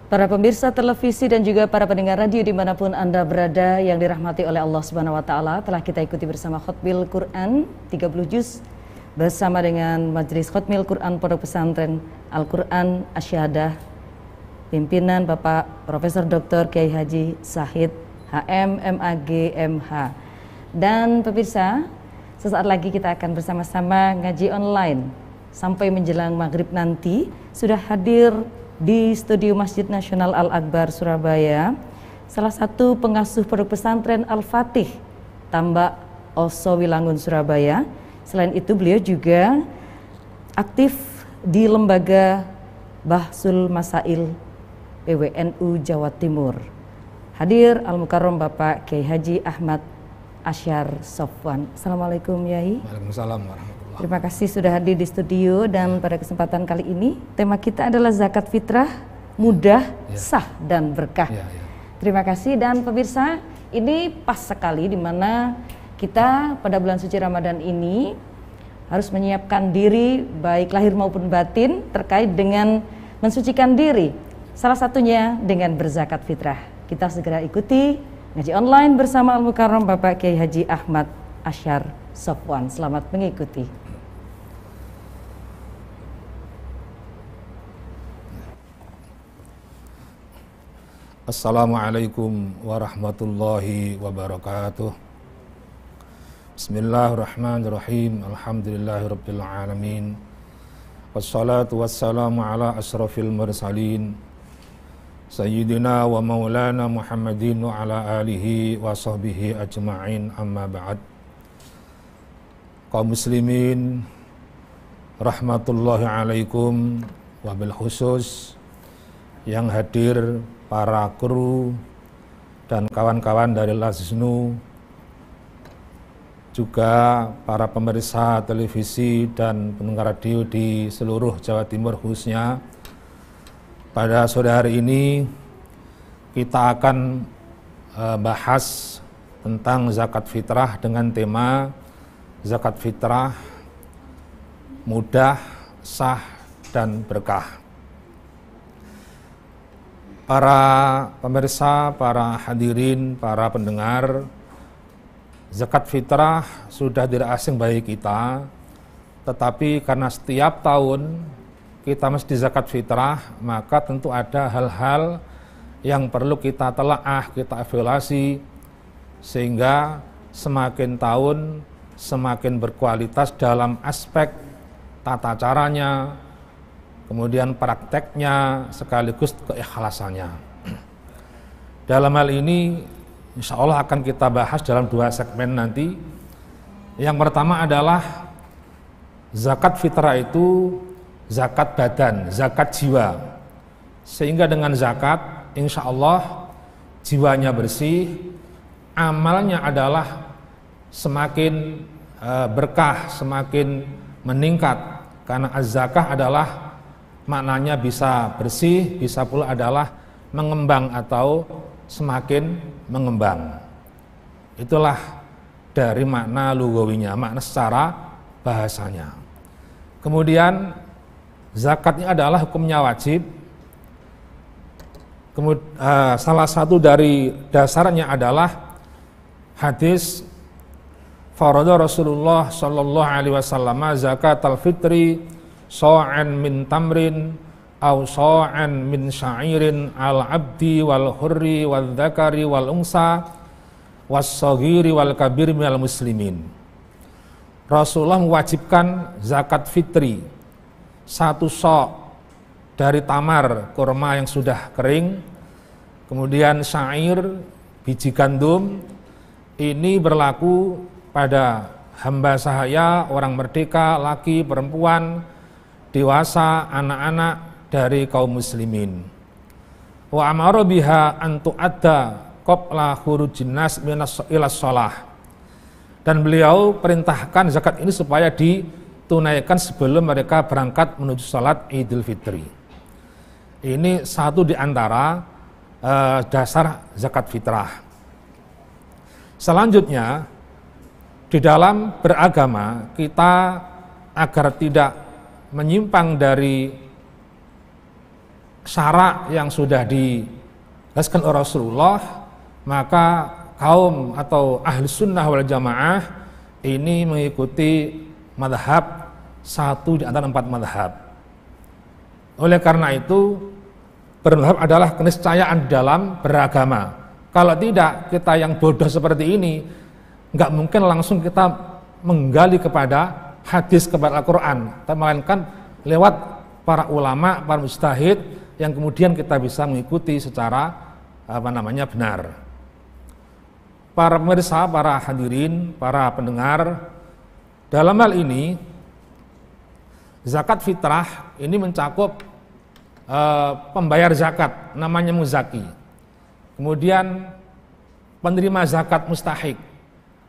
Para pemirsa televisi dan juga para pendengar radio dimanapun Anda berada yang dirahmati oleh Allah Subhanahu Wa Taala, telah kita ikuti bersama Khotmil Quran 30 juz bersama dengan Majelis Khotmil Quran Pondok Pesantren Al-Quran Asyahadah, pimpinan Bapak Profesor Dr. Kiai Haji Sahid HM MAG MH. Dan pemirsa, sesaat lagi kita akan bersama-sama ngaji online sampai menjelang maghrib nanti. Sudah hadir di studio Masjid Nasional Al-Akbar Surabaya salah satu pengasuh Pondok Pesantren Al-Fatih Tambak Oso Wilangun Surabaya. Selain itu beliau juga aktif di lembaga Bahsul Masail PWNU Jawa Timur. Hadir Al-Mukarram Bapak Kiai Haji Ahmad Asyar Sofwan. Assalamualaikum Yai. Waalaikumsalam warahmatullahi. Terima kasih sudah hadir di studio, dan pada kesempatan kali ini tema kita adalah zakat fitrah mudah, sah dan berkah. Terima kasih. Dan pemirsa, ini pas sekali di mana kita pada bulan suci Ramadan ini harus menyiapkan diri baik lahir maupun batin terkait dengan mensucikan diri. Salah satunya dengan berzakat fitrah. Kita segera ikuti ngaji online bersama Al-Mukarram Bapak Kiai Haji Ahmad Asyar Sofwan. Selamat mengikuti. Assalamualaikum warahmatullahi wabarakatuh. Bismillahirrahmanirrahim. Alhamdulillahirabbil alamin. Wassalatu wassalamu ala asrafil mursalin Sayyidina wa maulana Muhammadin wa ala alihi wa sahbihi ajma'in, amma ba'd. Kaum muslimin rahmatullahi alaikum, wabil khusus yang hadir para kru dan kawan-kawan dari Lazisnu, juga para pemirsa televisi dan pendengar radio di seluruh Jawa Timur khususnya. Pada sore hari ini kita akan bahas tentang zakat fitrah dengan tema zakat fitrah mudah, sah dan berkah. Para pemirsa, para hadirin, para pendengar, zakat fitrah sudah tidak asing bagi kita, tetapi karena setiap tahun kita mesti zakat fitrah, maka tentu ada hal-hal yang perlu kita telaah, kita evaluasi, sehingga semakin tahun semakin berkualitas dalam aspek tata caranya, kemudian prakteknya, sekaligus keikhlasannya. Dalam hal ini insya Allah akan kita bahas dalam dua segmen nanti. Yang pertama adalah zakat fitrah itu zakat badan, zakat jiwa. Sehingga dengan zakat insya Allah jiwanya bersih, amalnya adalah semakin berkah, semakin meningkat. Karena az-zakah adalah maknanya bisa bersih, bisa pula adalah mengembang atau semakin mengembang. Itulah dari makna lugawinya, makna secara bahasanya. Kemudian zakatnya adalah hukumnya wajib. Kemudian salah satu dari dasarnya adalah hadis farada Rasulullah sallallahu alaihi wasallam zakatal fitri so'an min tamrin aw so'an min sya'irin al abdi wal hurri wal dzakari wal unsa was saghiri wal kabir minal muslimin. Rasulullah mewajibkan zakat fitri 1 so' dari tamar kurma yang sudah kering, kemudian syair biji gandum. Ini berlaku pada hamba sahaya, orang merdeka, laki, perempuan, dewasa, anak-anak dari kaum muslimin. Wa amara biha an tu'adda qabla khurujin nas minas ila shalah. Dan beliau perintahkan zakat ini supaya ditunaikan sebelum mereka berangkat menuju salat Idul Fitri. Ini satu di antara dasar zakat fitrah. Selanjutnya, di dalam beragama kita agar tidak menyimpang dari syarak yang sudah dijelaskan oleh Rasulullah, maka kaum atau ahli sunnah wal jamaah ini mengikuti madhab satu di antara 4 madhab. Oleh karena itu, bermadhab adalah keniscayaan dalam beragama. Kalau tidak, kita yang bodoh seperti ini nggak mungkin langsung kita menggali kepada hadis, kepada Al-Quran, melainkan lewat para ulama, para mujtahid yang kemudian kita bisa mengikuti secara benar. Para pemirsa, para hadirin, para pendengar, dalam hal ini zakat fitrah ini mencakup pembayar zakat, namanya muzaki. Kemudian penerima zakat mustahik.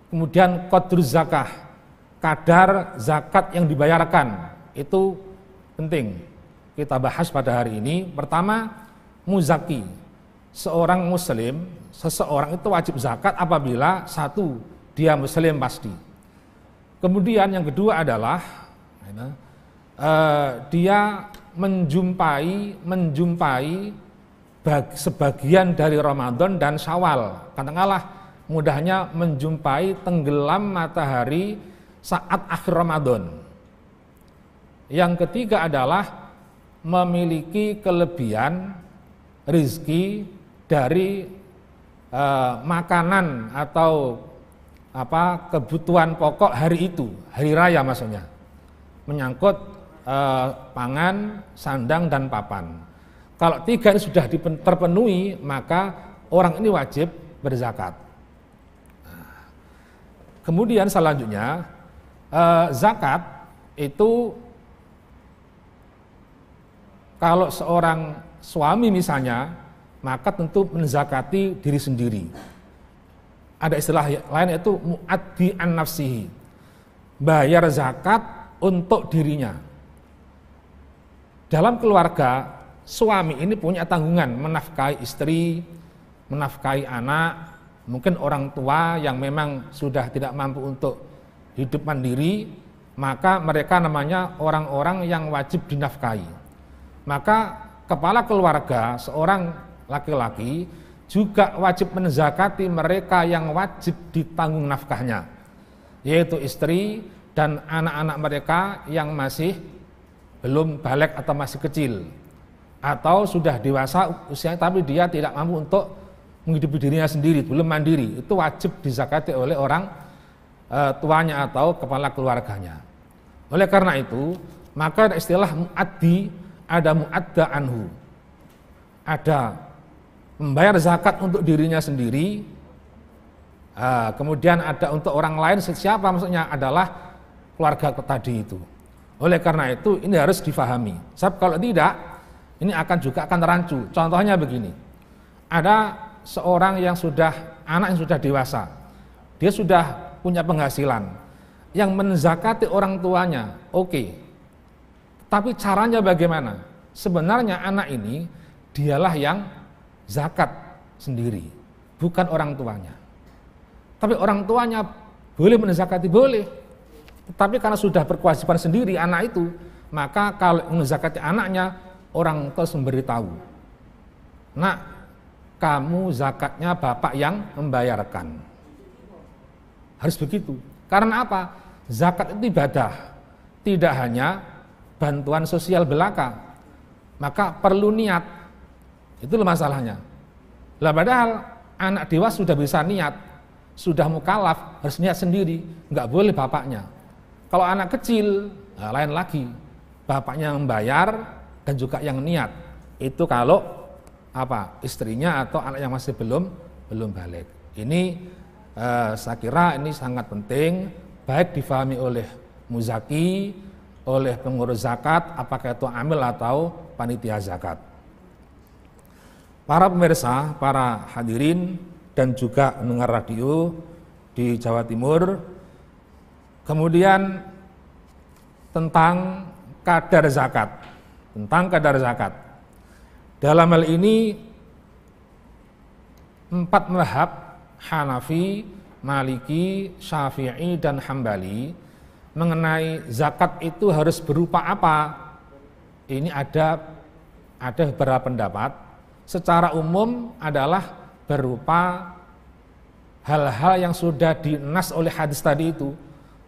Kemudian qadruz zakah, kadar zakat yang dibayarkan. Itu penting kita bahas pada hari ini. Pertama, muzaki. Seorang muslim, seseorang itu wajib zakat apabila 1, dia muslim pasti. Kemudian yang kedua adalah dia menjumpai sebagian dari Ramadan dan Syawal. Katakanlah mudahnya menjumpai tenggelam matahari saat akhir Ramadan. Yang ketiga adalah memiliki kelebihan rizki dari makanan atau kebutuhan pokok hari itu, hari raya maksudnya, menyangkut pangan, sandang, dan papan. Kalau 3 ini sudah terpenuhi, maka orang ini wajib berzakat. Kemudian selanjutnya, zakat itu kalau seorang suami misalnya, maka tentu menzakati diri sendiri. Ada istilah lain yaitu muaddi an nafsihi, bayar zakat untuk dirinya. Dalam keluarga, suami ini punya tanggungan menafkahi istri, menafkahi anak, mungkin orang tua yang memang sudah tidak mampu untuk hidup mandiri, maka mereka namanya orang-orang yang wajib dinafkahi. Maka kepala keluarga, seorang laki-laki juga wajib menzakati mereka yang wajib ditanggung nafkahnya, yaitu istri dan anak-anak mereka yang masih belum balik atau masih kecil, atau sudah dewasa usianya tapi dia tidak mampu untuk menghidupi dirinya sendiri, belum mandiri. Itu wajib dizakati oleh orang tuanya atau kepala keluarganya. Oleh karena itu, maka ada istilah muaddi, ada muadda anhu, ada membayar zakat untuk dirinya sendiri, kemudian ada untuk orang lain. Siapa maksudnya? Adalah keluarga tadi itu. Oleh karena itu ini harus difahami. Sebab kalau tidak, ini akan rancu. Contohnya begini, ada seorang yang anak yang sudah dewasa, dia sudah punya penghasilan, yang menzakati orang tuanya, oke. Tapi caranya bagaimana? Sebenarnya anak ini dialah yang zakat sendiri, bukan orang tuanya. Tapi orang tuanya boleh menzakati, boleh. Tapi karena sudah berkewajiban sendiri anak itu, maka kalau menzakati anaknya, orang tua memberitahu, nak, kamu zakatnya bapak yang membayarkan. Harus begitu. Karena apa? Zakat itu ibadah, tidak hanya bantuan sosial belaka. Maka perlu niat. Itulah masalahnya. Lah padahal anak dewasa sudah bisa niat, sudah mukallaf, harus niat sendiri, nggak boleh bapaknya. Kalau anak kecil, lain lagi, bapaknya yang membayar dan juga yang niat. Itu kalau istrinya atau anak yang masih belum balik. Ini saya kira ini sangat penting, baik difahami oleh muzaki, oleh pengurus zakat, apakah itu amil atau panitia zakat. Para pemirsa, para hadirin dan juga pendengar radio di Jawa Timur, kemudian tentang kadar zakat. Dalam hal ini 4 mazhab, Hanafi, Maliki, Syafi'i, dan Hambali, mengenai zakat itu harus berupa apa. Ini ada ada beberapa pendapat. Secara umum adalah berupa hal-hal yang sudah dinas oleh hadis tadi itu,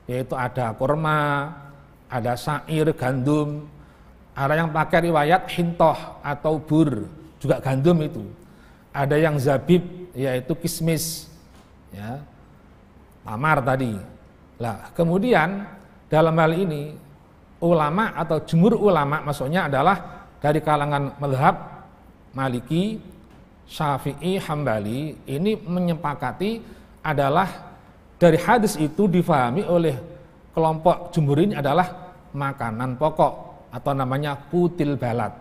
yaitu ada kurma, ada syair, gandum, ada yang pakai riwayat hintoh atau bur, juga gandum itu. Ada yang zabib, yaitu kismis, ya, tamar tadi. Lah, kemudian dalam hal ini ulama atau jumhur ulama maksudnya adalah dari kalangan mazhab Maliki, Syafi'i, Hambali ini menyepakati adalah dari hadis itu difahami oleh kelompok jumhur ini adalah makanan pokok atau namanya kutil balad.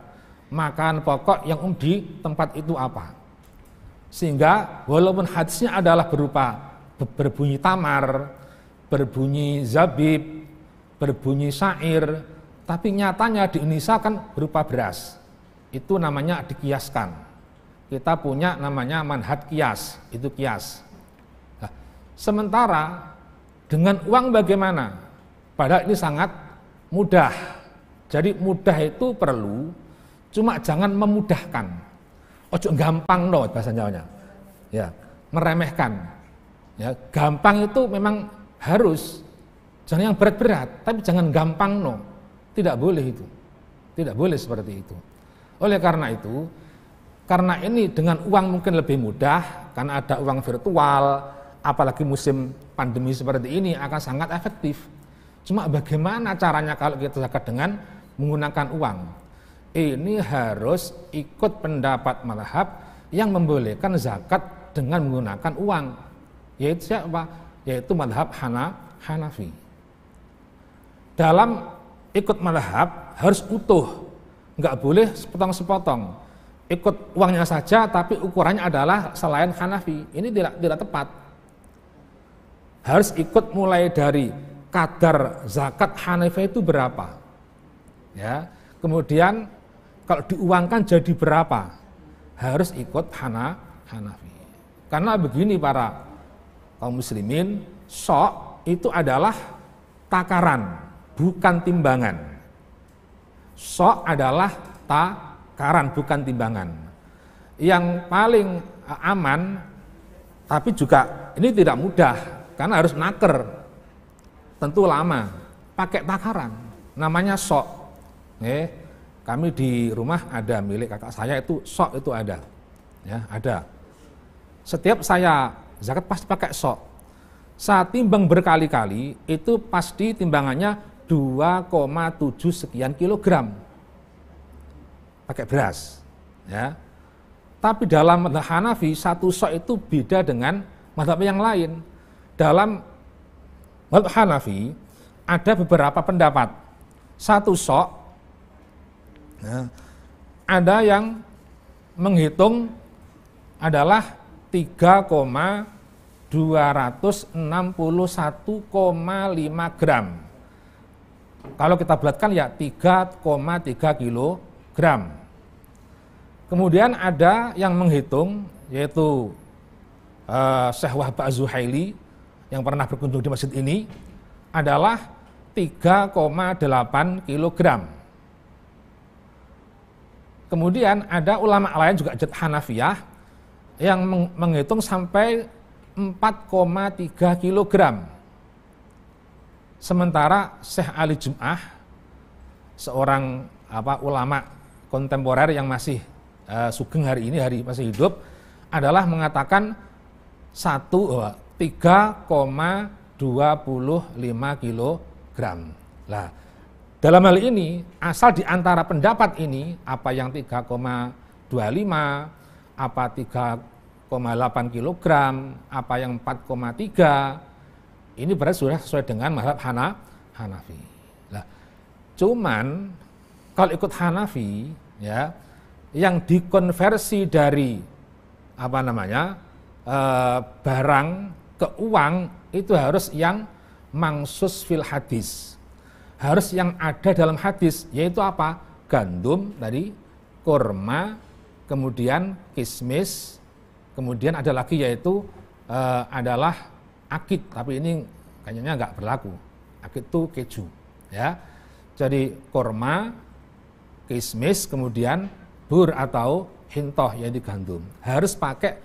Makanan pokok yang di tempat itu apa. Sehingga walaupun hadisnya adalah berupa berbunyi tamar, berbunyi zabib, berbunyi syair, tapi nyatanya di Indonesia kan berupa beras. Itu namanya dikiaskan. Kita punya namanya manhaj kias, itu kias. Nah, sementara dengan uang bagaimana? Padahal ini sangat mudah. Jadi mudah itu perlu, cuma jangan memudahkan. Ojo gampang no bahasa Jawanya. Ya, meremehkan. Ya, gampang itu memang harus. Jangan yang berat-berat, tapi jangan gampang no. Tidak boleh itu. Tidak boleh seperti itu. Oleh karena itu, karena ini dengan uang mungkin lebih mudah, karena ada uang virtual, apalagi musim pandemi seperti ini akan sangat efektif. Cuma bagaimana caranya kalau kita zakat dengan menggunakan uang? Ini harus ikut pendapat mazhab yang membolehkan zakat dengan menggunakan uang. Yaitu siapa? Yaitu mazhab Hanafi. Dalam ikut mazhab harus utuh. Enggak boleh sepotong-sepotong. Ikut uangnya saja tapi ukurannya adalah selain Hanafi. Ini tidak tepat. Harus ikut mulai dari kadar zakat Hanafi itu berapa. Ya. Kemudian kalau diuangkan jadi berapa? Harus ikut Hanafi. Karena begini para kaum muslimin, sok itu adalah takaran, bukan timbangan. Sok adalah takaran, bukan timbangan. Yang paling aman, tapi juga ini tidak mudah, karena harus naker, tentu lama, pakai takaran, namanya sok. Kami di rumah ada milik kakak saya itu sok itu ada, ya ada. Setiap saya zakat pasti pakai sok. Saya timbang berkali-kali itu pasti timbangannya 2,7 sekian kilogram pakai beras, ya. Tapi dalam mazhab Hanafi satu sok itu beda dengan mazhab yang lain. Dalam mazhab Hanafi ada beberapa pendapat. Satu sok, ya, ada yang menghitung adalah 3,261,5 gram. Kalau kita bulatkan ya 3,3 kilogram. Kemudian ada yang menghitung, yaitu Syekh Wahab Az-Zuhaili yang pernah berkunjung di masjid ini, adalah 3,8 kilogram. Kemudian ada ulama lain juga Hanafiyah yang menghitung sampai 4,3 kilogram. Sementara Syekh Ali Jum'ah, seorang ulama kontemporer yang masih sugeng hari ini, masih hidup, adalah mengatakan 3,25 kilogram. Lah, dalam hal ini, asal di antara pendapat ini, apa yang 3,25, apa 3,8 kilogram, apa yang 4,3, ini berarti sudah sesuai dengan mazhab Hanafi. Nah, cuman kalau ikut Hanafi, ya, yang dikonversi dari barang ke uang itu harus yang mangsus fil hadis, harus yang ada dalam hadis, yaitu apa? Gandum tadi, kurma, kemudian kismis, kemudian ada lagi yaitu adalah akid, tapi ini kayaknya nggak berlaku. Akid itu keju, ya. Jadi kurma, kismis, kemudian bur atau hintoh, yaitu gandum. Harus pakai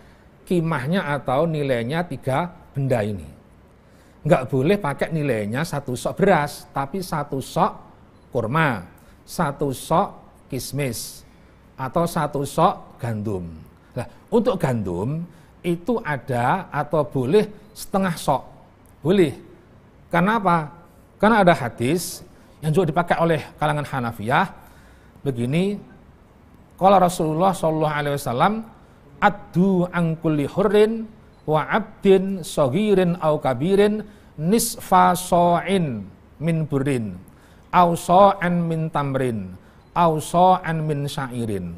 kimahnya atau nilainya 3 benda ini. Nggak boleh pakai nilainya 1 sok beras, tapi 1 sok kurma, 1 sok kismis, atau 1 sok gandum. Nah, untuk gandum itu ada atau boleh setengah sok. Boleh. Karena apa? Karena ada hadis yang juga dipakai oleh kalangan Hanafiyah begini, qala Rasulullah sallallahu alaihi wasallam, addu an kulli hurrin wa 'abdin saghirin aw kabirin nisfa sa'in min burrin aw sa'an min tamrin aw sa'an min sya'irin.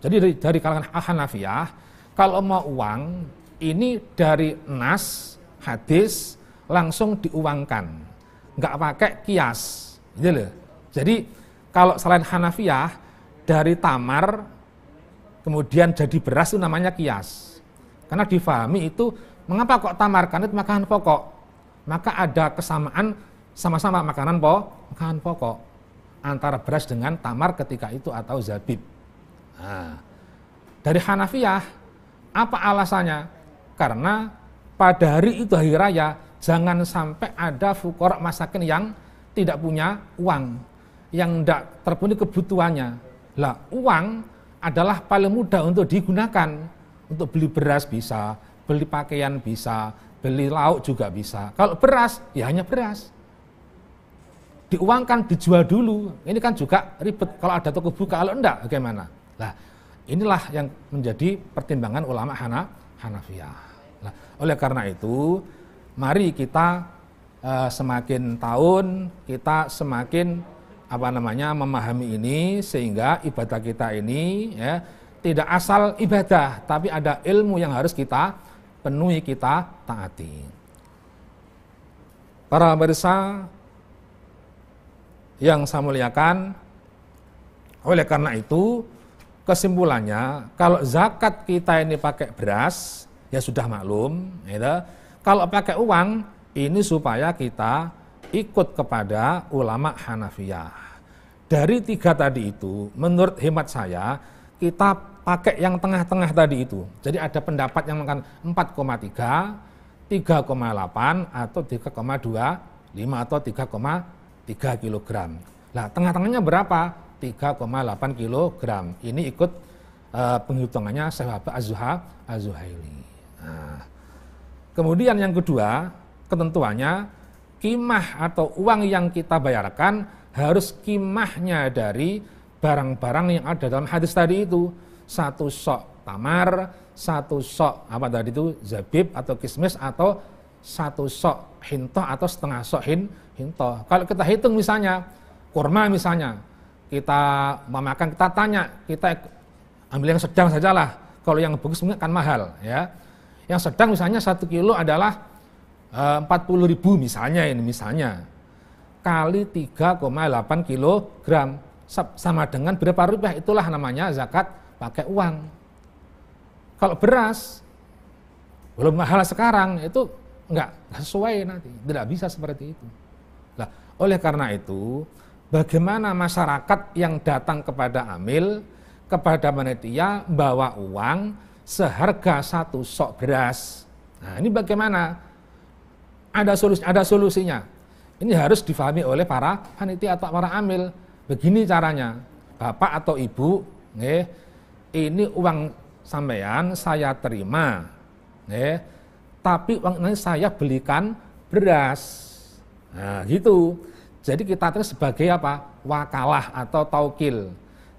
Jadi dari kalangan Hanafiyah, kalau mau uang ini dari nas hadis langsung diuangkan, nggak pakai kias, gitu loh. Jadi kalau selain Hanafiyah dari tamar kemudian jadi beras itu namanya kias, karena difahami itu mengapa kok tamar, karena itu makanan pokok, maka ada kesamaan sama-sama makanan pokok antara beras dengan tamar ketika itu atau zabib. Nah, dari Hanafiyah apa alasannya? Karena pada hari itu hari raya jangan sampai ada fuqara masakin yang tidak punya uang, yang tidak terpenuhi kebutuhannya. Lah, uang adalah paling mudah untuk digunakan. Untuk beli beras bisa, beli pakaian bisa, beli lauk juga bisa. Kalau beras, ya hanya beras. Diuangkan, dijual dulu. Ini kan juga ribet kalau ada toko buka, kalau enggak bagaimana? Nah, inilah yang menjadi pertimbangan ulama Hanafiyah. Nah, oleh karena itu, mari kita semakin tahun kita semakin memahami ini, sehingga ibadah kita ini ya tidak asal ibadah, tapi ada ilmu yang harus kita penuhi, kita taati. Para pemirsa yang saya muliakan, oleh karena itu kesimpulannya, kalau zakat kita ini pakai beras ya sudah maklum, ya. Kalau pakai uang, ini supaya kita ikut kepada ulama Hanafiyah. Dari 3 tadi itu, menurut hemat saya, kita pakai yang tengah-tengah tadi itu. Jadi ada pendapat yang mengatakan 4,3, 3,8, atau 3,25, atau 3,3 kilogram. Nah, tengah-tengahnya berapa? 3,8 kilogram. Ini ikut penghitungannya Syekh Az-Zuhaili. Nah, kemudian yang kedua, ketentuannya kimah atau uang yang kita bayarkan harus kimahnya dari barang-barang yang ada dalam hadis tadi itu. 1 sok tamar, 1 sok zabib atau kismis, atau 1 sok hintoh atau setengah sok hintoh. Kalau kita hitung misalnya kurma, misalnya kita memakan, kita tanya, kita ambil yang sedang sajalah. Kalau yang bagus mungkin akan mahal, ya. Yang sedang misalnya 1 kilo adalah 40.000 misalnya, kali 3,8 kilogram sama dengan berapa rupiah, itulah namanya zakat pakai uang. Kalau beras belum mahal sekarang, itu enggak sesuai, nanti tidak bisa seperti itu. Nah, oleh karena itu, bagaimana masyarakat yang datang kepada amil, kepada panitia bawa uang seharga 1 sok beras. Nah, ini bagaimana? Ada solusinya. Ini harus difahami oleh para panitia atau para amil. Begini caranya, bapak atau ibu, ini uang sampean saya terima, tapi uang ini saya belikan beras. Nah, gitu. Jadi kita terus sebagai apa? Wakalah atau taukil.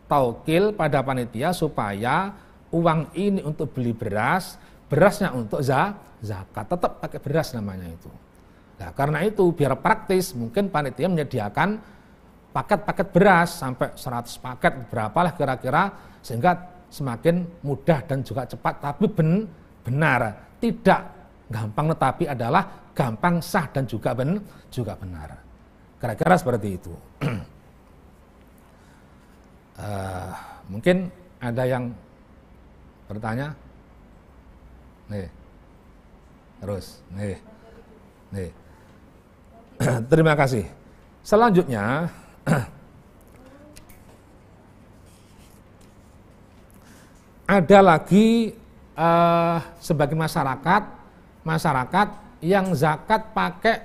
Taukil pada panitia supaya uang ini untuk beli beras, berasnya untuk zakat, tetap pakai beras namanya itu. Nah, karena itu biar praktis, mungkin panitia menyediakan paket-paket beras sampai 100 paket, berapalah kira-kira, sehingga semakin mudah dan juga cepat, tapi benar, tidak gampang, tetapi adalah gampang, sah, dan juga benar. Kira-kira seperti itu. Mungkin ada yang bertanya? Nih. Terus, nih. Terima kasih. Selanjutnya ada lagi sebagai masyarakat yang zakat pakai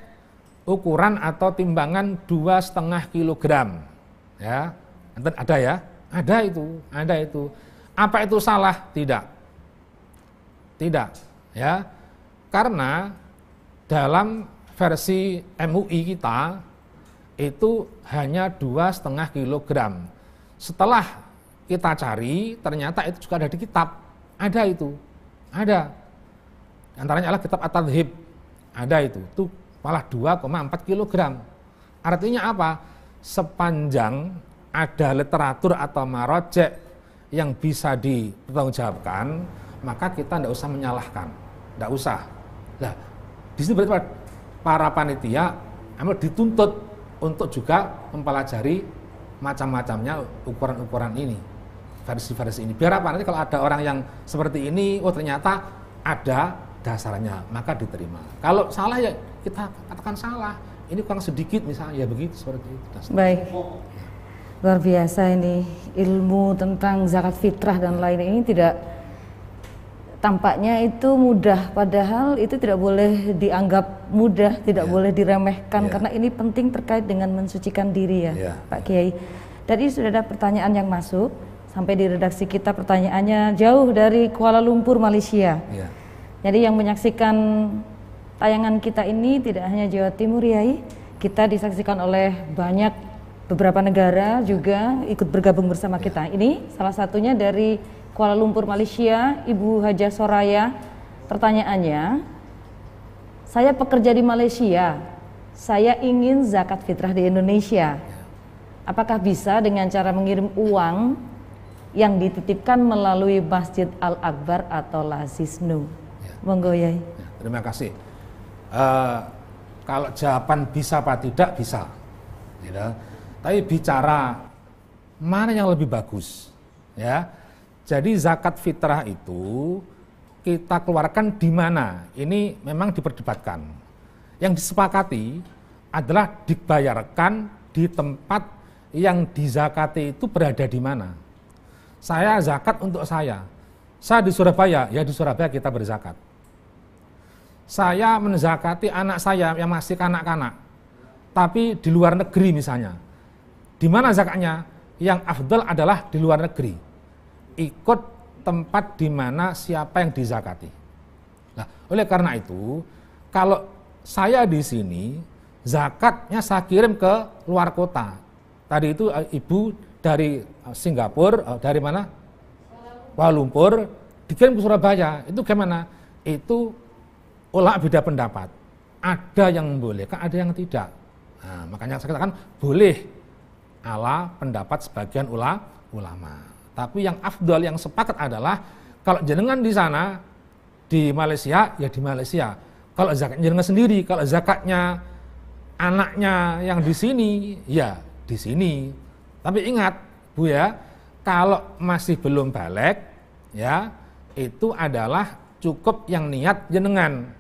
ukuran atau timbangan 2,5 kilogram, ya, ada ya, ada itu. Apa itu salah? Tidak, ya, karena dalam versi MUI kita itu hanya 2,5 kilogram. Setelah kita cari, ternyata itu juga ada di kitab, ada. Antaranya adalah kitab At-Tadhib, ada itu malah 2,4 kilogram. Artinya apa? Sepanjang ada literatur atau marojek yang bisa dipertanggungjawabkan, maka kita tidak usah menyalahkan, tidak usah. Nah, di sini berarti para panitia dituntut untuk juga mempelajari macam-macamnya ukuran-ukuran ini, versi-versi ini. Biar apa? Nanti kalau ada orang yang seperti ini, oh ternyata ada dasarnya, maka diterima. Kalau salah ya kita katakan salah. Ini kurang sedikit misalnya, ya begitu, seperti itu. Baik. Luar biasa ini ilmu tentang zakat fitrah dan lain ini tidak tampaknya itu mudah, padahal itu tidak boleh dianggap mudah, tidak boleh diremehkan karena ini penting terkait dengan mensucikan diri ya, Pak Kiai. Tadi sudah ada pertanyaan yang masuk sampai di redaksi kita, pertanyaannya jauh dari Kuala Lumpur, Malaysia. Jadi yang menyaksikan tayangan kita ini tidak hanya Jawa Timur, Yai, kita disaksikan oleh beberapa negara juga ikut bergabung bersama kita. Ini salah satunya dari Kuala Lumpur, Malaysia, Ibu Haja Soraya. Pertanyaannya, saya pekerja di Malaysia, saya ingin zakat fitrah di Indonesia. Apakah bisa dengan cara mengirim uang yang dititipkan melalui Masjid Al-Akbar atau Lazisnu? Monggo, Yai. Terima kasih. Kalau jawaban bisa apa tidak, bisa. Tapi bicara mana yang lebih bagus, ya. Jadi zakat fitrah itu kita keluarkan di mana? Ini memang diperdebatkan. Yang disepakati adalah dibayarkan di tempat yang dizakati itu berada di mana. Saya zakat untuk saya di Surabaya, ya di Surabaya kita berzakat. Saya menzakati anak saya yang masih kanak-kanak, tapi di luar negeri misalnya. Di mana zakatnya? Yang afdal adalah di luar negeri. Ikut tempat di mana siapa yang dizakati. Nah, oleh karena itu, kalau saya di sini, zakatnya saya kirim ke luar kota. Tadi itu ibu dari Singapura, dari mana? Kuala Lumpur, dikirim ke Surabaya. Itu gimana? Itu ulama beda pendapat. Ada yang membolehkan, ada yang tidak. Nah, makanya saya katakan boleh ala pendapat sebagian ulama. Tapi yang afdal, yang sepakat adalah kalau jenengan di sana di Malaysia, ya di Malaysia. Kalau zakatnya jenengan sendiri, kalau zakatnya anaknya yang di sini, ya di sini. Tapi ingat, Bu ya, kalau masih belum balik, ya itu adalah cukup yang niat jenengan.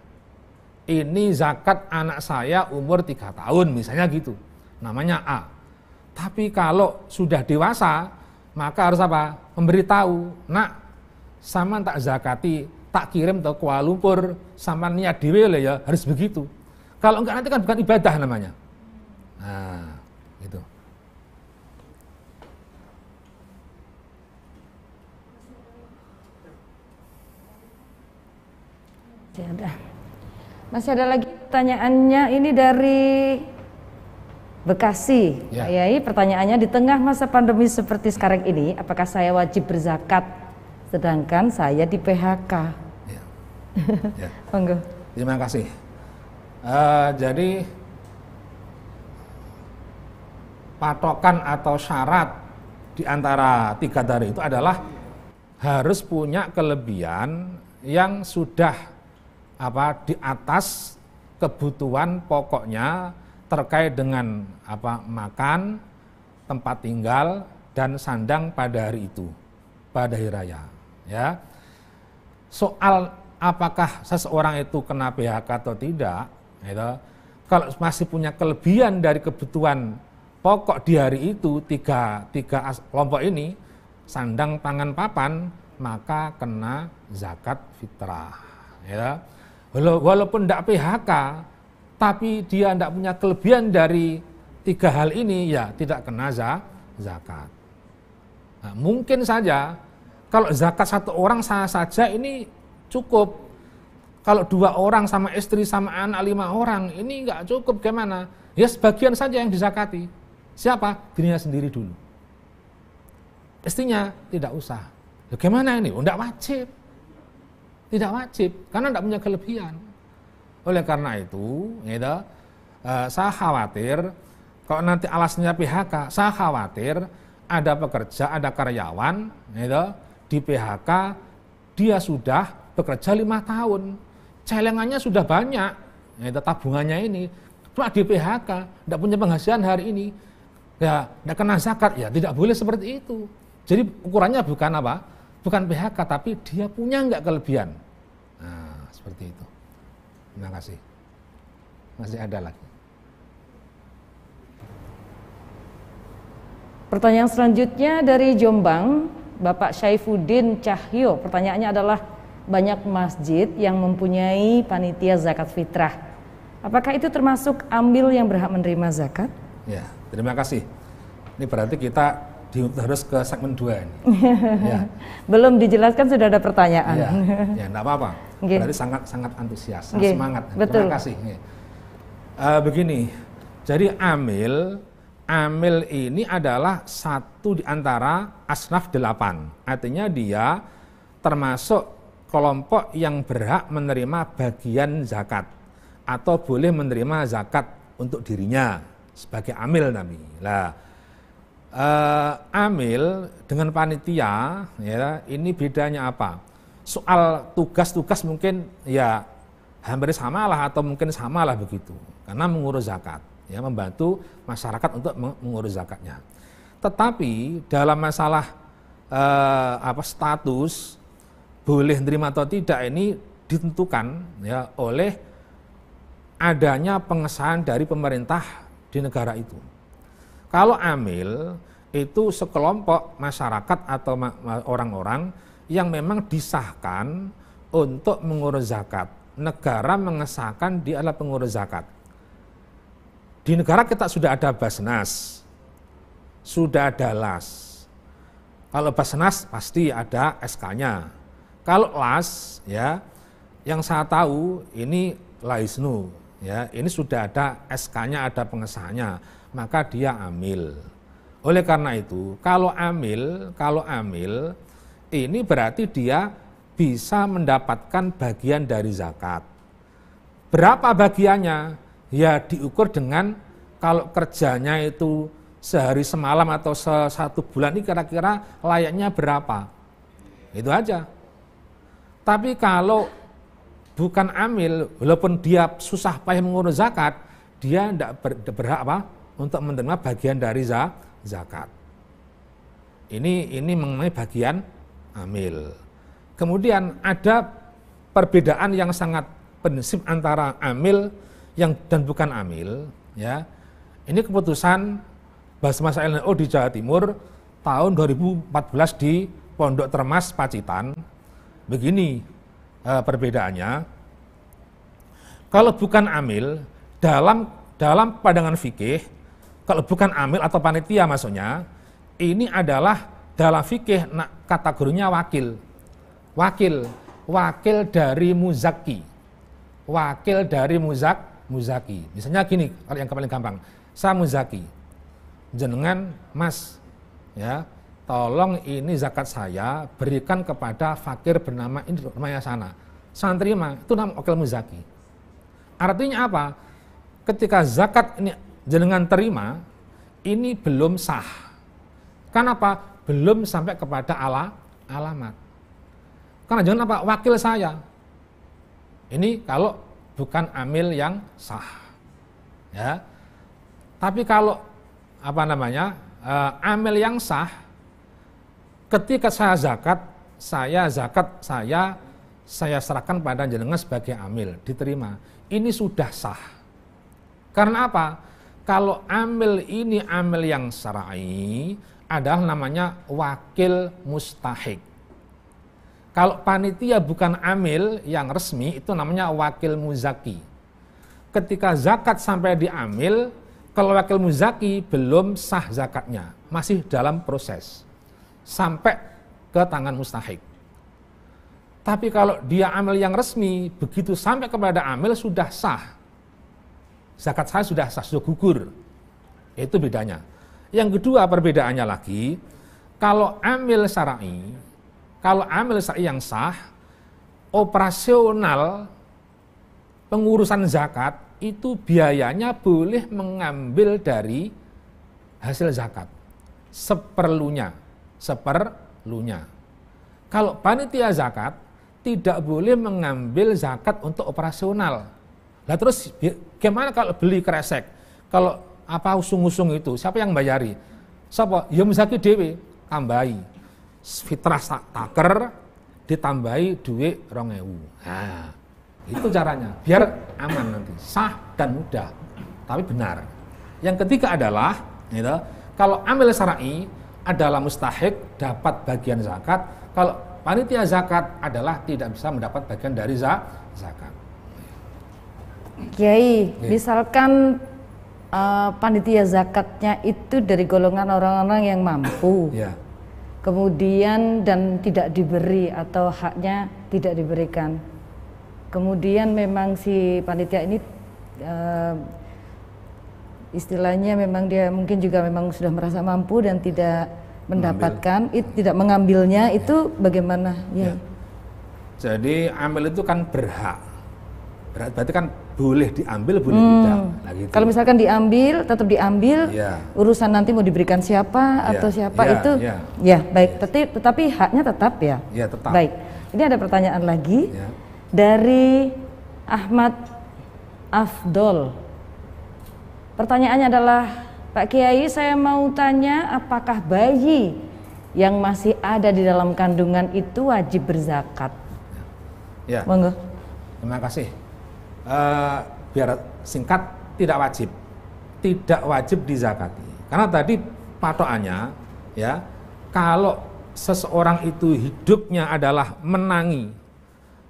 Ini zakat anak saya umur 3 tahun misalnya gitu, namanya A. Tapi kalau sudah dewasa, maka harus apa? Memberitahu, nak, sama tak zakati, tak kirim ke Kuala Lumpur, sama niat diwele ya, harus begitu. Kalau enggak nanti kan bukan ibadah namanya. Nah, gitu. Masih ada lagi pertanyaannya, ini dari Bekasi, ya. Pak Yai. Pertanyaannya, di tengah masa pandemi seperti sekarang ini, apakah saya wajib berzakat sedangkan saya di PHK? Ya. Ya. Monggo. Terima kasih. Jadi patokan atau syarat di antara 3 tadi itu adalah harus punya kelebihan yang sudah di atas kebutuhan pokoknya terkait dengan makan, tempat tinggal, dan sandang pada hari itu, pada hari raya. Ya. Soal apakah seseorang itu kena PHK atau tidak, gitu, kalau masih punya kelebihan dari kebutuhan pokok di hari itu, tiga kelompok ini, sandang, pangan, papan, maka kena zakat fitrah. Ya. Walaupun tidak PHK, tapi dia tidak punya kelebihan dari 3 hal ini, ya tidak kena zakat. Nah, mungkin saja kalau zakat 1 orang sah saja ini cukup. Kalau 2 orang sama istri sama anak 5 orang ini nggak cukup, gimana? Ya sebagian saja yang dizakati. Siapa? Dirinya sendiri dulu. Istrinya tidak usah. Bagaimana ini? Tidak wajib. Tidak wajib, karena tidak punya kelebihan. Oleh karena itu, gitu, saya khawatir kalau nanti alasnya PHK, saya khawatir ada pekerja, ada karyawan, gitu, di PHK dia sudah bekerja 5 tahun, celengannya sudah banyak, gitu, tabungannya ini, cuma di PHK, tidak punya penghasilan hari ini, ya tidak kena zakat, ya tidak boleh seperti itu. Jadi ukurannya bukan apa, bukan PHK, tapi dia punya enggak kelebihan. Nah, seperti itu. Terima kasih. Masih ada lagi. Pertanyaan selanjutnya dari Jombang, Bapak Syaifuddin Cahyo. Pertanyaannya adalah, banyak masjid yang mempunyai panitia zakat fitrah. Apakah itu termasuk amil yang berhak menerima zakat? Ya, terima kasih. Ini berarti kita harus ke segmen 2 ini. Ya. Belum dijelaskan sudah ada pertanyaan. Ya, enggak apa-apa. Okay. Berarti sangat antusias, sangat semangat. Betul. Terima kasih. Begini, jadi amil ini adalah satu di antara asnaf 8. Artinya dia termasuk kelompok yang berhak menerima bagian zakat atau boleh menerima zakat untuk dirinya sebagai amil namanya. Lah, amil dengan panitia, ya, ini bedanya apa? Soal tugas-tugas mungkin ya hampir sama lah atau mungkin sama lah begitu, karena mengurus zakat, ya, membantu masyarakat untuk mengurus zakatnya. Tetapi dalam masalah status boleh menerima atau tidak ini ditentukan, ya, oleh adanya pengesahan dari pemerintah di negara itu. Kalau amil itu sekelompok masyarakat atau orang-orang yang memang disahkan untuk mengurus zakat. Negara mengesahkan dia adalah pengurus zakat. Di negara kita sudah ada Basnas, sudah ada LAS. Kalau Basnas pasti ada SK-nya. Kalau LAS, ya, yang saya tahu ini Laisnu, ya, ini sudah ada SK-nya, ada pengesahannya, maka dia amil. Oleh karena itu, kalau amil ini berarti dia bisa mendapatkan bagian dari zakat. Berapa bagiannya? Ya diukur dengan kalau kerjanya itu sehari semalam atau 1 bulan ini kira-kira layaknya berapa. Itu aja. Tapi kalau bukan amil, walaupun dia susah payah mengurus zakat, dia tidak berhak apa? Untuk menerima bagian dari zakat. Ini mengenai bagian amil. Kemudian ada perbedaan yang sangat prinsip antara amil dan bukan amil, ya. Ini keputusan Basmas LNU di Jawa Timur tahun 2014 di Pondok Termas Pacitan. Begini perbedaannya. Kalau bukan amil, dalam pandangan fikih, kalau bukan amil atau panitia maksudnya, ini adalah dalam fikih kategorinya wakil. Wakil dari muzaki. Wakil dari muzaki. Misalnya gini, kalau yang paling gampang, saya muzaki. Jenengan, Mas, ya, tolong ini zakat saya berikan kepada fakir bernama ini, namanya sana. Saya terima, itu nama wakil muzaki. Artinya apa? Ketika zakat ini jenengan terima, ini belum sah. Kenapa? Belum sampai kepada alamat. Karena jangan apa? Wakil saya. Ini kalau bukan amil yang sah. Ya. Tapi kalau amil yang sah, ketika saya zakat saya serahkan pada jenengan sebagai amil, diterima. Ini sudah sah. Karena apa? Kalau amil ini amil yang syar'i adalah namanya wakil mustahik. Kalau panitia bukan amil yang resmi, itu namanya wakil muzaki. Ketika zakat sampai diambil, kalau wakil muzaki belum sah zakatnya, masih dalam proses sampai ke tangan mustahik. Tapi kalau dia amil yang resmi, begitu sampai kepada amil sudah sah. Zakat saya sudah sah, sudah gugur. Itu bedanya. Yang kedua perbedaannya lagi, kalau amil syar'i yang sah, operasional pengurusan zakat itu biayanya boleh mengambil dari hasil zakat seperlunya. Kalau panitia zakat tidak boleh mengambil zakat untuk operasional. Lah terus gimana kalau beli kresek? Kalau usung-usung itu siapa yang bayari? Siapa? Ya muzaki dhewe, tambahi. Fitrah taker ditambahi duit 2.000. Nah, itu caranya biar aman nanti, sah dan mudah, tapi benar. Yang ketiga adalah kalau amil syar'i adalah mustahik dapat bagian zakat, kalau panitia zakat adalah tidak bisa mendapat bagian dari zakat. Kiai, misalkan panitia zakatnya itu dari golongan orang-orang yang mampu, kemudian dan tidak diberi atau haknya tidak diberikan. Kemudian memang si panitia ini istilahnya memang dia mungkin juga memang sudah merasa mampu dan tidak mendapatkan, tidak mengambilnya, itu bagaimana? Ya. Jadi ambil itu kan berhak, berarti kan boleh diambil, boleh tidak. Nah, gitu. Kalau misalkan diambil, tetap diambil, urusan nanti mau diberikan siapa atau siapa itu, baik. Tetapi haknya tetap ya. Tetap. Baik. Ini ada pertanyaan lagi dari Ahmad Afdol. Pertanyaannya adalah, Pak Kiai, saya mau tanya, apakah bayi yang masih ada di dalam kandungan itu wajib berzakat? Ya. Monggo. Terima kasih. Biar singkat, tidak wajib dizakati. Karena tadi patokannya, kalau seseorang itu hidupnya adalah menangi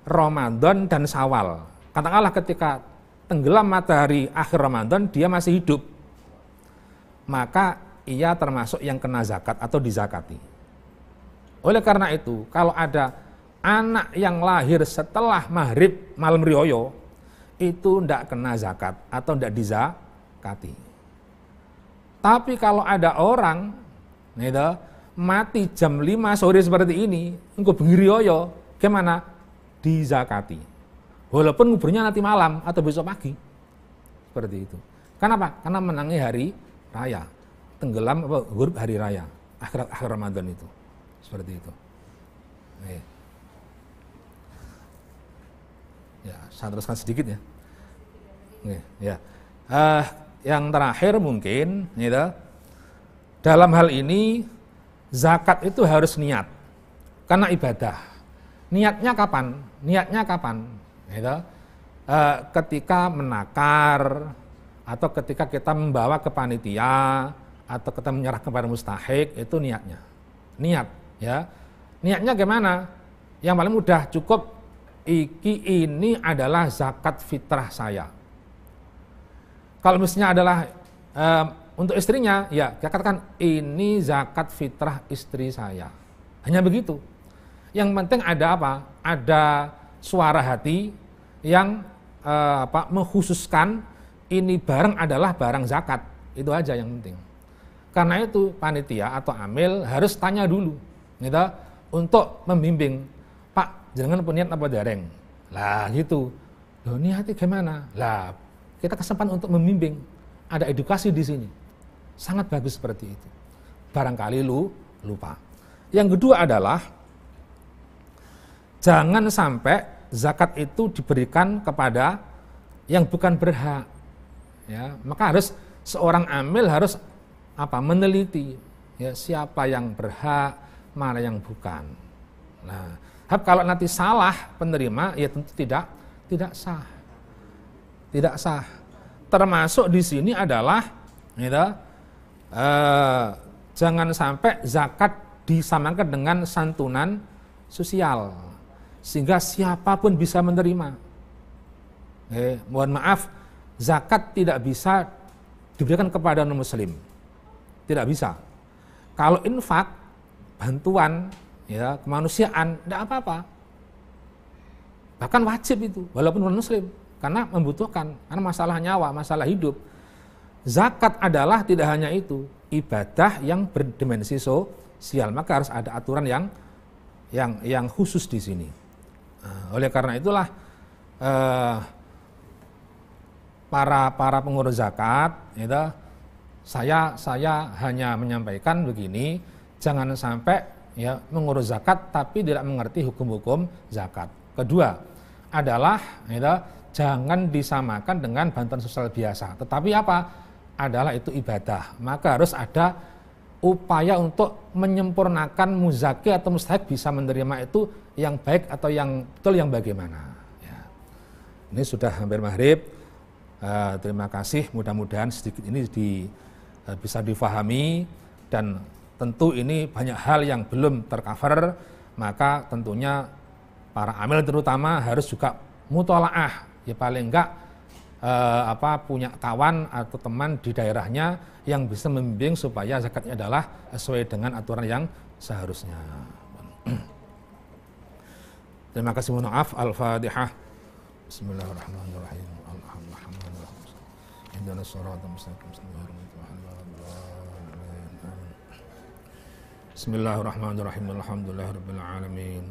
Ramadan dan Syawal, katakanlah ketika tenggelam matahari akhir Ramadan dia masih hidup, maka ia termasuk yang kena zakat atau dizakati. Oleh karena itu, kalau ada anak yang lahir setelah maghrib malam rioyo, itu tidak kena zakat atau tidak dizakati. Tapi kalau ada orang mati jam 5 sore seperti ini, engko bengi rioyo, gimana? Dizakati. Walaupun nguburnya nanti malam atau besok pagi. Seperti itu. Kenapa? Karena menangi hari raya. Tenggelam huruf hari raya, akhir Ramadan itu. Seperti itu. Ya, saya teruskan sedikit ya. Yang terakhir mungkin, dalam hal ini zakat itu harus niat, karena ibadah. Niatnya kapan? Ketika menakar, atau ketika kita membawa ke panitia, atau kita menyerah kepada mustahik, itu niatnya. Niatnya gimana? Yang paling mudah, cukup ini adalah zakat fitrah saya. Kalau misalnya adalah untuk istrinya, ya katakan ini zakat fitrah istri saya. Hanya begitu. Yang penting ada apa? Ada suara hati yang mengkhususkan ini barang adalah barang zakat. Itu aja yang penting. Karena itu panitia atau amil harus tanya dulu, untuk membimbing. Pak, jangan punya niat apa dereng. Lah gitu. Loh, niatnya gimana? Lah, kita kesempatan untuk membimbing. Ada edukasi di sini. Sangat bagus seperti itu. Barangkali lupa. Yang kedua adalah jangan sampai zakat itu diberikan kepada yang bukan berhak. Ya, maka harus seorang amil harus meneliti siapa yang berhak, mana yang bukan. Nah, kalau nanti salah penerima, ya tentu tidak sah. Tidak sah. Termasuk di sini adalah jangan sampai zakat disamakan dengan santunan sosial. sehingga siapapun bisa menerima. Mohon maaf, zakat tidak bisa diberikan kepada non-muslim, tidak bisa. Kalau infak, bantuan, ya kemanusiaan, tidak apa-apa. Bahkan wajib itu, walaupun non-muslim, karena membutuhkan, karena masalah nyawa, masalah hidup. Zakat adalah tidak hanya itu, ibadah yang berdimensi sosial, maka harus ada aturan yang khusus di sini. Oleh karena itulah para pengurus zakat, itu, saya hanya menyampaikan begini, jangan sampai ya mengurus zakat tapi tidak mengerti hukum-hukum zakat. Kedua adalah itu, jangan disamakan dengan bantuan sosial biasa. Tetapi apa? Adalah itu ibadah. Maka harus ada upaya untuk menyempurnakan muzaki atau mustahik bisa menerima itu yang baik atau yang betul yang bagaimana. Ya. Ini sudah hampir maghrib. Terima kasih. Mudah-mudahan sedikit ini bisa difahami dan tentu ini banyak hal yang belum tercover. Maka tentunya para amil terutama harus juga mutolaah. Ya paling enggak punya kawan atau teman di daerahnya yang bisa membimbing supaya zakatnya adalah sesuai dengan aturan yang seharusnya. Terima kasih, mohon maaf. Al-Fatihah. Bismillahirrahmanirrahim. Bismillahirrahmanirrahim. Alhamdulillahirabbil alamin.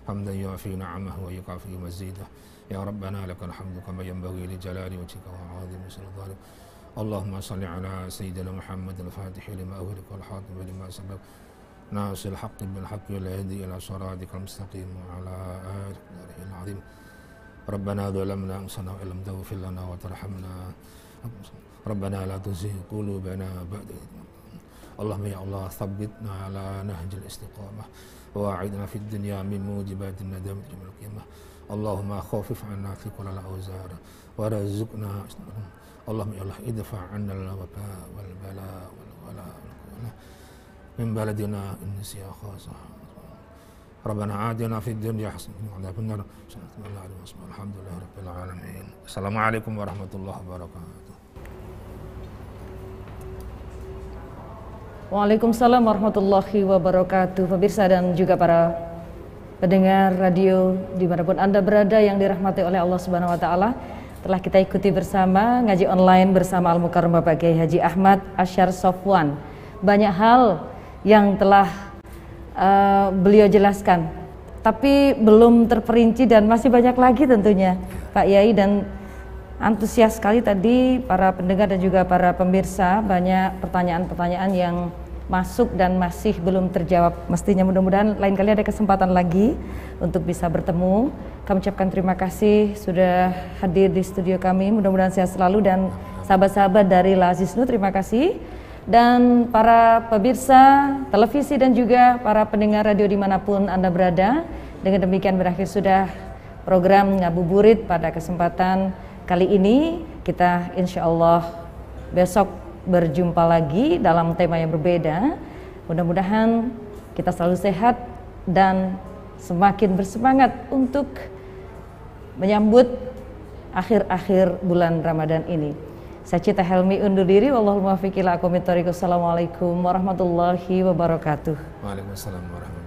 Hamdan yuafi ni'amahu wa yukafi mazidah. Ya Rabbana lakal hamdu kama yanbaghi li jalali wajhika wa 'azimi sultanik. Allahumma shalli ala sayyidina Muhammad al-Fatih lima ughliqa wal khatim lima sabaq. Nasil haqqi bil haqqi wal hadi ila siratikal mustaqim wa ala alihi al-'azim. Rabbana dhalamna anfusana wa illam taghfir lana wa tarhamna. Rabbana la tuzigh qulubana ba'da idh hadaytana. Allahumma ya Allah thabbitna ala nahjil istiqamah wa a'idna fid dunya min mujibatin nadamati yawmil qiyamah. Allahumma khafif 'anna thiqal al-awzar wa rizqna. Allahumma ya Allah idfa' 'anna al-waba wal bala wal wala min baladina insiya khasah. Rabbana atina fid dunya hasanatan wa fil akhirati hasanatan. Alhamdulillahirabbil alamin. Assalamualaikum warahmatullahi wabarakatuh. Waalaikumsalam warahmatullahi wabarakatuh. Pemirsa dan juga para pendengar radio dimanapun Anda berada yang dirahmati oleh Allah Subhanahu Wa Taala, telah kita ikuti bersama ngaji online bersama Al-Mukarram Bapak Kiai Haji Ahmad Asyar Sofwan. Banyak hal yang telah beliau jelaskan, tapi belum terperinci dan masih banyak lagi tentunya Pak Yai, dan antusias sekali tadi para pendengar dan juga para pemirsa, banyak pertanyaan-pertanyaan yang masuk dan masih belum terjawab. Mestinya mudah-mudahan lain kali ada kesempatan lagi untuk bisa bertemu. Kami ucapkan terima kasih sudah hadir di studio kami, mudah-mudahan sehat selalu, dan sahabat-sahabat dari Lazisnu terima kasih, dan para pemirsa televisi dan juga para pendengar radio dimanapun Anda berada. Dengan demikian berakhir sudah program Ngabuburit pada kesempatan kali ini. Kita insya Allah besok berjumpa lagi dalam tema yang berbeda. Mudah-mudahan kita selalu sehat dan semakin bersemangat untuk menyambut akhir-akhir bulan Ramadan ini. Saya Cita Helmi undur diri. Wallahul muwaffiq ila aqwamit thoriq. Assalamualaikum warahmatullahi wabarakatuh. Waalaikumsalam warahmatullahi wabarakatuh.